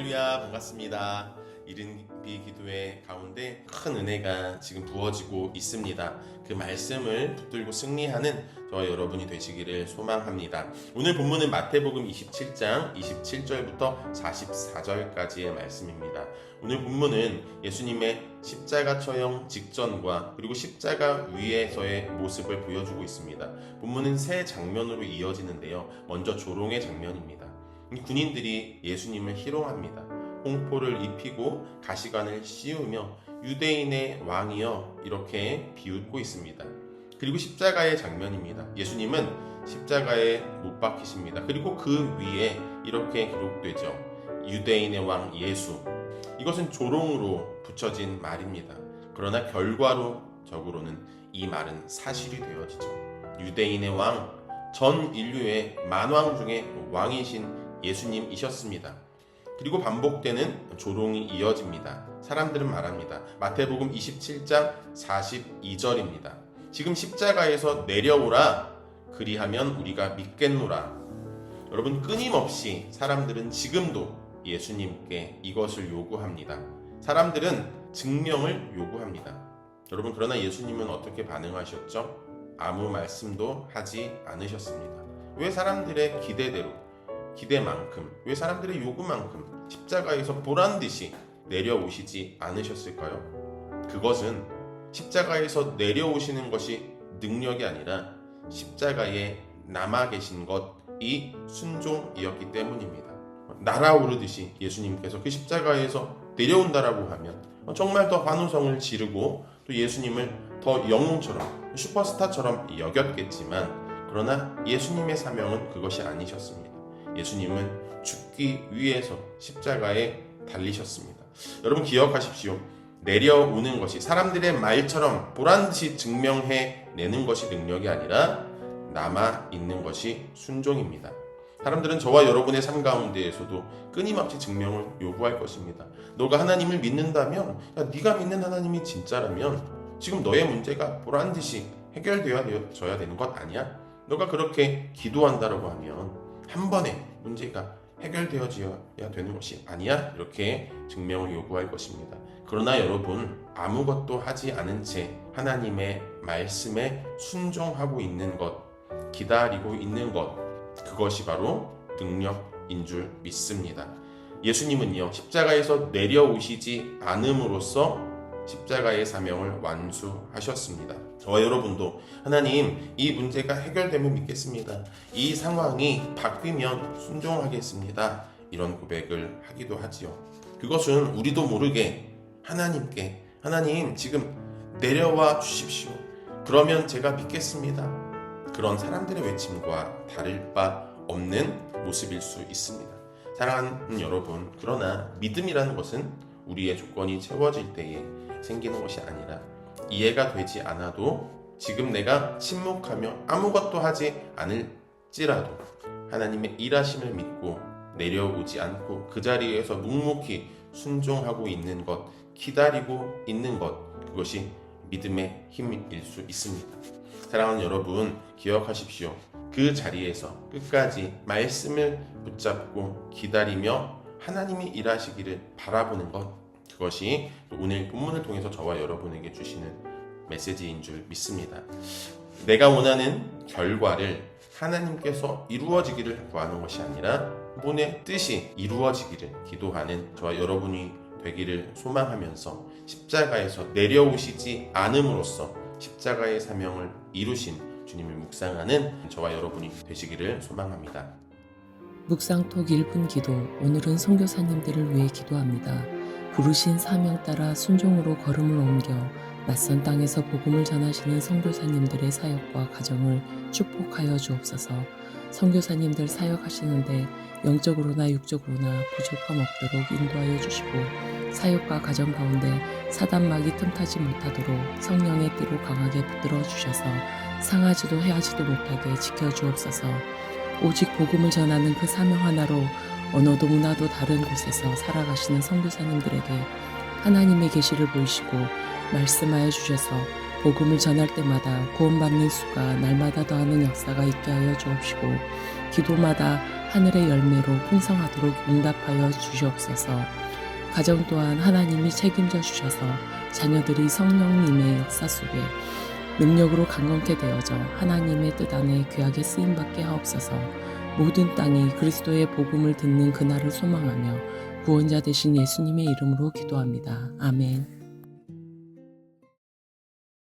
할렐루야, 반갑습니다. 이른비 기도회 가운데 큰 은혜가 지금 부어지고 있습니다. 그 말씀을 붙들고 승리하는 저와 여러분이 되시기를 소망합니다. 오늘 본문은 마태복음 27장 27절부터 44절까지의 말씀입니다. 오늘 본문은 예수님의 십자가 처형 직전과 그리고 십자가 위에서의 모습을 보여주고 있습니다. 본문은 세 장면으로 이어지는데요. 먼저 조롱의 장면입니다. 군인들이 예수님을 희롱합니다. 홍포를 입히고 가시관을 씌우며 유대인의 왕이여 이렇게 비웃고 있습니다. 그리고 십자가의 장면입니다. 예수님은 십자가에 못 박히십니다. 그리고 그 위에 이렇게 기록되죠. 유대인의 왕 예수. 이것은 조롱으로 붙여진 말입니다. 그러나 결과적으로는 이 말은 사실이 되어지죠. 유대인의 왕, 전 인류의 만왕 중에 왕이신 예수님이셨습니다. 그리고 반복되는 조롱이 이어집니다. 사람들은 말합니다. 마태복음 27장 42절입니다. 지금 십자가에서 내려오라. 그리하면 우리가 믿겠노라. 여러분, 끊임없이 사람들은 지금도 예수님께 이것을 요구합니다. 사람들은 증명을 요구합니다. 여러분, 그러나 예수님은 어떻게 반응하셨죠? 아무 말씀도 하지 않으셨습니다. 왜 사람들의 기대만큼, 왜 사람들의 요구만큼 십자가에서 보란듯이 내려오시지 않으셨을까요? 그것은 십자가에서 내려오시는 것이 능력이 아니라 십자가에 남아 계신 것이 순종이었기 때문입니다. 날아오르듯이 예수님께서 그 십자가에서 내려온다라고 하면 정말 더 환호성을 지르고 또 예수님을 더 영웅처럼 슈퍼스타처럼 여겼겠지만, 그러나 예수님의 사명은 그것이 아니셨습니다. 예수님은 죽기 위해서 십자가에 달리셨습니다. 여러분, 기억하십시오. 내려오는 것이 사람들의 말처럼 보란듯이 증명해내는 것이 능력이 아니라 남아있는 것이 순종입니다. 사람들은 저와 여러분의 삶 가운데에서도 끊임없이 증명을 요구할 것입니다. 너가 하나님을 믿는다면, 네가 믿는 하나님이 진짜라면 지금 너의 문제가 보란듯이 해결되어져야 되는 것 아니야? 너가 그렇게 기도한다라고 하면 한 번에 문제가 해결되어져야 되는 것이 아니야? 이렇게 증명을 요구할 것입니다. 그러나 여러분, 아무것도 하지 않은 채 하나님의 말씀에 순종하고 있는 것, 기다리고 있는 것, 그것이 바로 능력인 줄 믿습니다. 예수님은요, 십자가에서 내려오시지 않음으로써 십자가의 사명을 완수하셨습니다. 저와 여러분도 하나님, 이 문제가 해결되면 믿겠습니다. 이 상황이 바뀌면 순종하겠습니다. 이런 고백을 하기도 하지요. 그것은 우리도 모르게 하나님께, 하나님 지금 내려와 주십시오. 그러면 제가 믿겠습니다. 그런 사람들의 외침과 다를 바 없는 모습일 수 있습니다. 사랑하는 여러분, 그러나 믿음이라는 것은 우리의 조건이 채워질 때에 생기는 것이 아니라, 이해가 되지 않아도 지금 내가 침묵하며 아무것도 하지 않을지라도 하나님의 일하심을 믿고 내려오지 않고 그 자리에서 묵묵히 순종하고 있는 것, 기다리고 있는 것, 그것이 믿음의 힘일 수 있습니다. 사랑하는 여러분, 기억하십시오. 그 자리에서 끝까지 말씀을 붙잡고 기다리며 하나님이 일하시기를 바라보는 것, 그것이 오늘 본문을 통해서 저와 여러분에게 주시는 메시지인 줄 믿습니다. 내가 원하는 결과를 하나님께서 이루어지기를 구하는 것이 아니라 본의 뜻이 이루어지기를 기도하는 저와 여러분이 되기를 소망하면서 십자가에서 내려오시지 않음으로써 십자가의 사명을 이루신 주님을 묵상하는 저와 여러분이 되시기를 소망합니다. 묵상톡 1분 기도. 오늘은 선교사님들을 위해 기도합니다. 부르신 사명 따라 순종으로 걸음을 옮겨 낯선 땅에서 복음을 전하시는 선교사님들의 사역과 가정을 축복하여 주옵소서. 선교사님들 사역하시는데 영적으로나 육적으로나 부족함 없도록 인도하여 주시고, 사역과 가정 가운데 사단막이 틈타지 못하도록 성령의 띠로 강하게 붙들어 주셔서 상하지도 해하지도 못하게 지켜주옵소서. 오직 복음을 전하는 그 사명 하나로 언어도 문화도 다른 곳에서 살아가시는 선교사님들에게 하나님의 계시를 보이시고 말씀하여 주셔서 복음을 전할 때마다 구원받는 수가 날마다 더하는 역사가 있게 하여 주옵시고 기도마다 하늘의 열매로 풍성하도록 응답하여 주시옵소서. 가정 또한 하나님이 책임져 주셔서 자녀들이 성령님의 역사 속에 능력으로 강건케 되어져 하나님의 뜻 안에 귀하게 쓰임받게 하옵소서. 모든 땅이 그리스도의 복음을 듣는 그날을 소망하며 구원자 되신 예수님의 이름으로 기도합니다. 아멘.